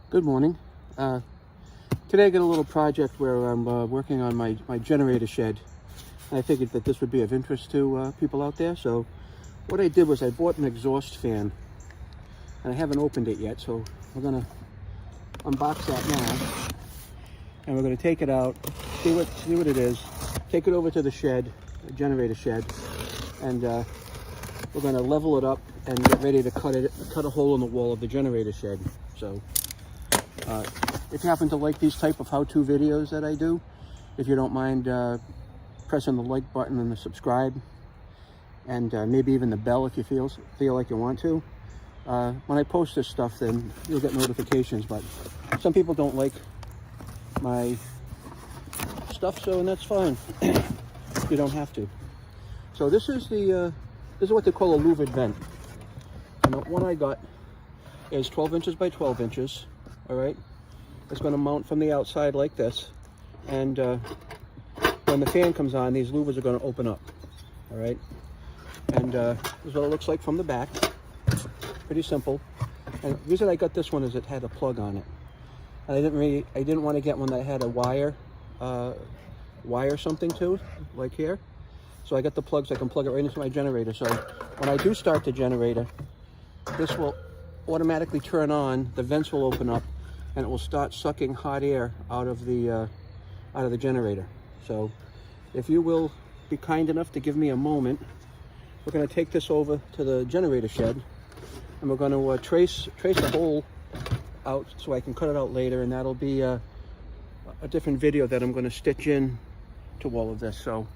Good morning. Today I got a little project where I'm working on my generator shed. I figured that this would be of interest to people out there. So what I did was I bought an exhaust fan, and I haven't opened it yet. So we're going to unbox that now, and we're going to take it out, see what it is, take it over to the shed, the generator shed, and we're going to level it up and get ready to cut a hole in the wall of the generator shed. So if you happen to like these type of how-to videos that I do, if you don't mind pressing the like button and the subscribe, and maybe even the bell if you feel like you want to. When I post this stuff, then you'll get notifications. But some people don't like my stuff, and that's fine. You don't have to. So this is what they call a louvered vent. And the one I got is 12 inches by 12 inches. All right, it's going to mount from the outside like this, and when the fan comes on, these louvers are going to open up. All right, and this is what it looks like from the back. Pretty simple. And the reason I got this one is it had a plug on it, and I didn't want to get one that had a wire something to, like here. So I got the plugs. I can plug it right into my generator. So when I do start the generator, this will automatically turn on. The vents will open up, and it will start sucking hot air out of the generator. So if you will be kind enough to give me a moment, we're going to take this over to the generator shed, and we're going to trace a hole out so I can cut it out later, and that'll be a different video that I'm going to stitch in to all of this. So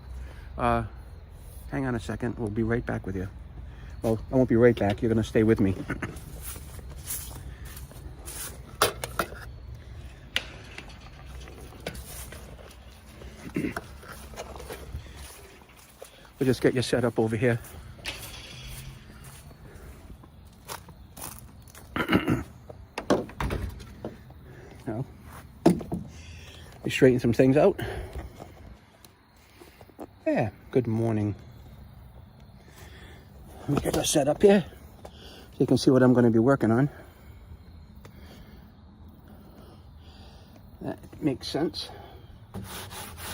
hang on a second, we'll be right back with you. Well, I won't be right back, you're going to stay with me. We'll just get you set up over here. Now, we straighten some things out. Yeah, good morning. Let me get this set up here so you can see what I'm going to be working on. That makes sense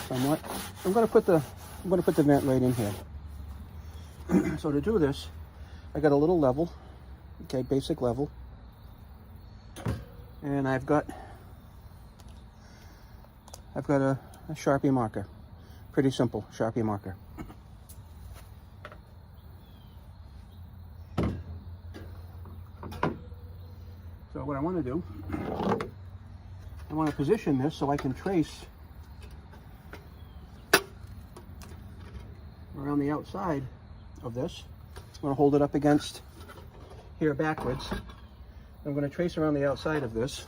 somewhat. I'm going to put the vent right in here. So to do this, I got a little level, okay, basic level, and I've got a Sharpie marker, pretty simple Sharpie marker. So what I want to do, I want to position this so I can trace around the outside of this. I'm going to hold it up against here backwards. I'm going to trace around the outside of this.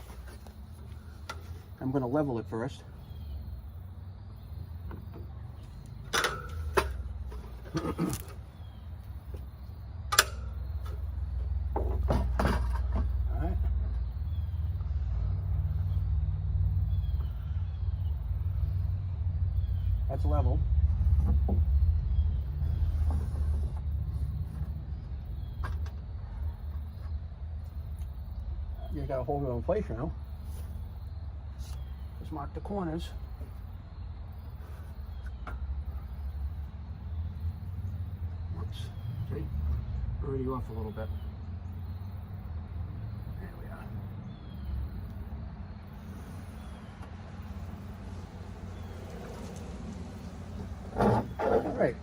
I'm going to level it first. Alright. That's level. You got to hold it in place now. Just mark the corners. Oops. See? Already off a little bit. There we are. All right.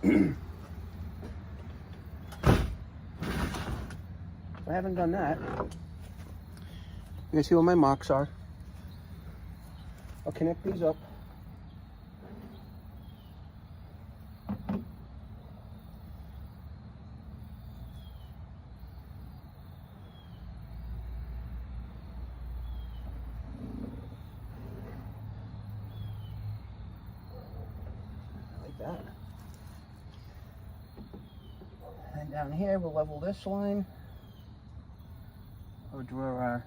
I haven't done that. You can see where my marks are. I'll connect these up. Like that. And down here, we'll level this line. We'll draw our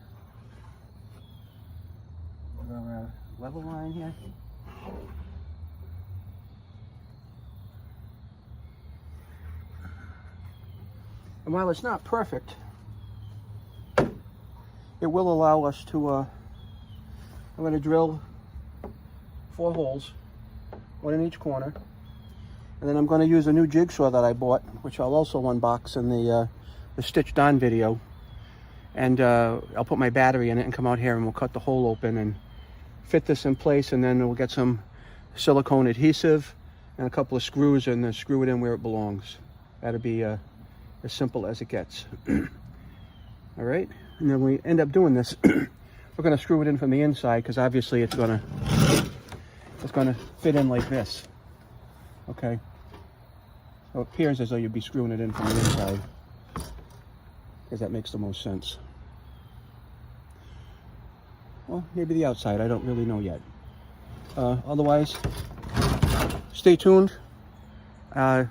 level line here. And while it's not perfect, it will allow us to I'm going to drill 4 holes, 1 in each corner. And then I'm going to use a new jigsaw that I bought, which I'll also unbox in the stitched on video. And I'll put my battery in it and come out here and we'll cut the hole open and fit this in place, and then we'll get some silicone adhesive and a couple of screws and then screw it in where it belongs. That'll be as simple as it gets. All right, and then we end up doing this. We're going to screw it in from the inside because obviously it's going to fit in like this. Okay, so it appears as though you'd be screwing it in from the inside because that makes the most sense. Well, maybe the outside, I don't really know yet. Otherwise, stay tuned. I'll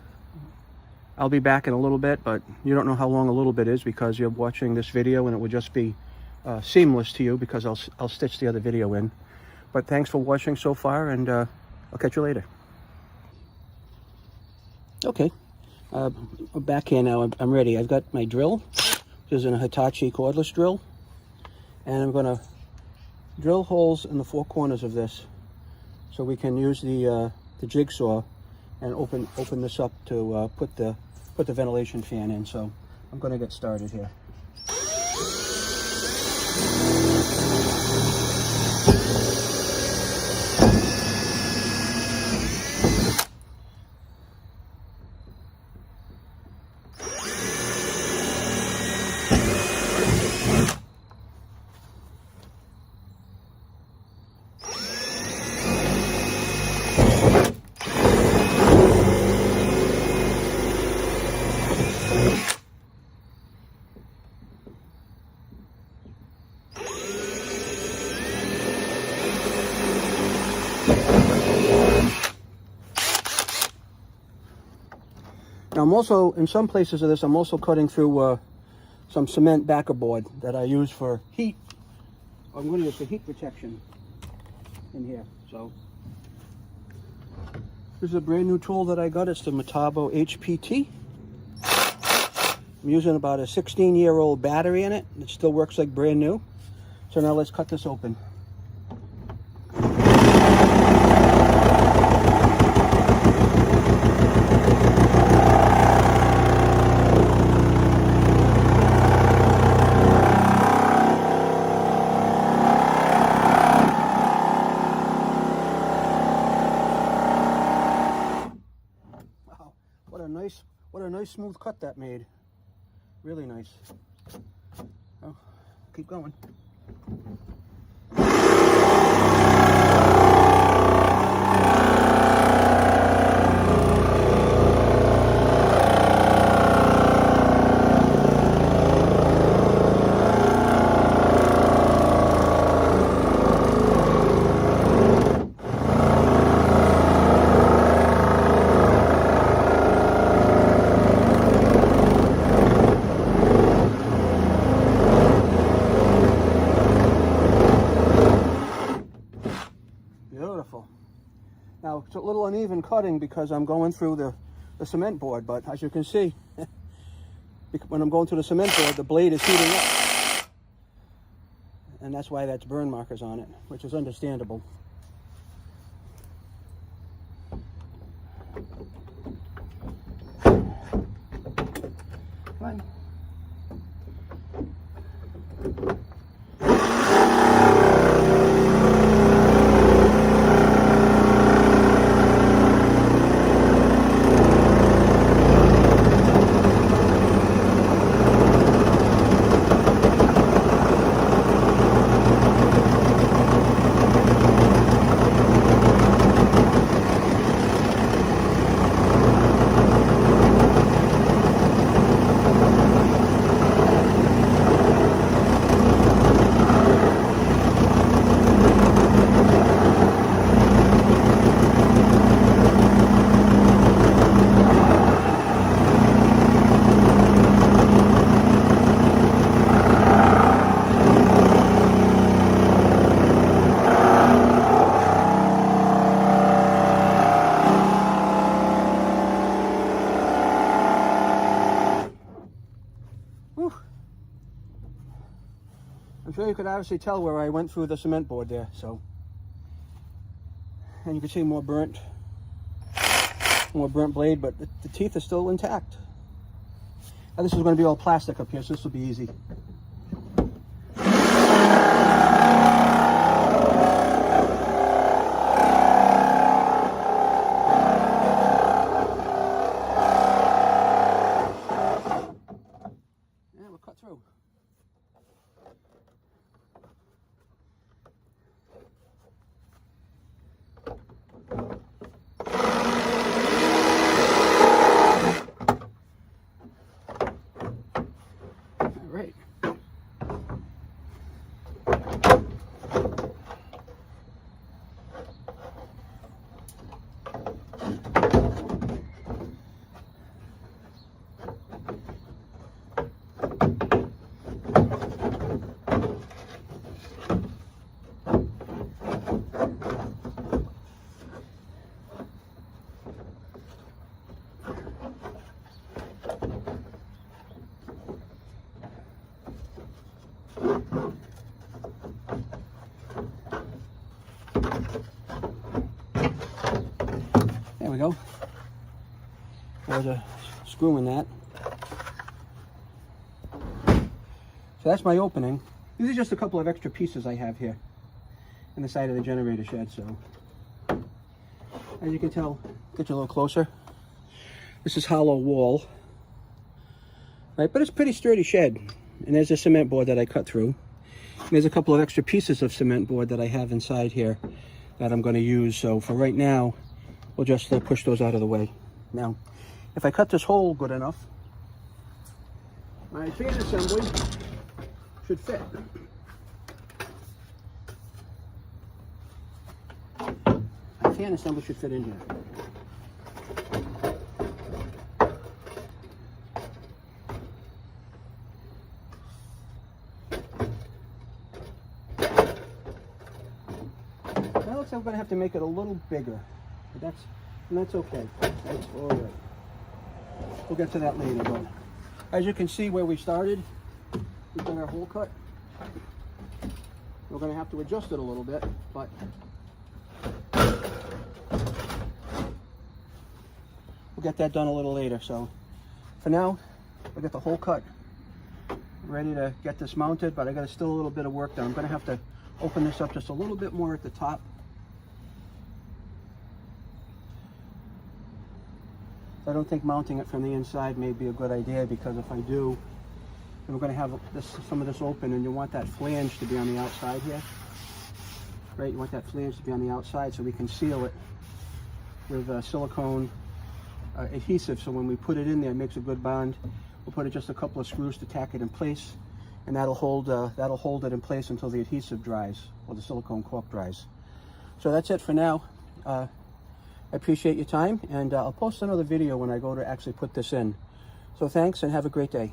be back in a little bit, but you don't know how long a little bit is because you're watching this video and it would just be seamless to you because I'll stitch the other video in. But thanks for watching so far, and I'll catch you later. Okay, I'm back here now. I'm ready. I've got my drill. This is a Hitachi cordless drill, and I'm going to drill holes in the 4 corners of this so we can use the jigsaw and open this up to put the ventilation fan in. So I'm going to get started here. Now I'm also, in some places of this, I'm also cutting through some cement backer board that I use for heat. I'm going to use for heat protection in here. So this is a brand new tool that I got. It's the Metabo HPT. I'm using about a 16-year-old battery in it. It still works like brand new. So now let's cut this open. What a nice smooth cut that made. Really nice. Oh, keep going. Now, it's a little uneven cutting because I'm going through the cement board, but as you can see, when I'm going through the cement board, the blade is heating up. And that's why that's burn markers on it, which is understandable. Come on. I'm sure you could obviously tell where I went through the cement board there, so. And you can see more burnt blade, but the teeth are still intact. Now this is going to be all plastic up here, so this will be easy. Yeah, we'll cut through. Right. There we go. There's a screw in that. So that's my opening. These are just a couple of extra pieces I have here in the side of the generator shed. So as you can tell, get you a little closer. This is hollow wall, right? But it's a pretty sturdy shed. And there's a cement board that I cut through. And there's a couple of extra pieces of cement board that I have inside here that I'm going to use. So for right now, we'll just push those out of the way. Now, if I cut this hole good enough, my fan assembly should fit. My fan assembly should fit in here. Now it looks like I'm going to have to make it a little bigger. But that's okay. That's all right. We'll get to that later. But as you can see where we started, we've got our hole cut. We're going to have to adjust it a little bit, but we'll get that done a little later. So for now, we'll get the hole cut, ready to get this mounted, but I got still a little bit of work done. I'm going to have to open this up just a little bit more at the top. I don't think mounting it from the inside may be a good idea, because if I do, then we're going to have some of this open, and you want that flange to be on the outside here, right? You want that flange to be on the outside so we can seal it with silicone adhesive, so when we put it in there, it makes a good bond. We'll put just a couple of screws to tack it in place, and that'll hold it in place until the adhesive dries, or the silicone caulk dries. So that's it for now. I appreciate your time, and I'll post another video when I go to actually put this in. So thanks, and have a great day.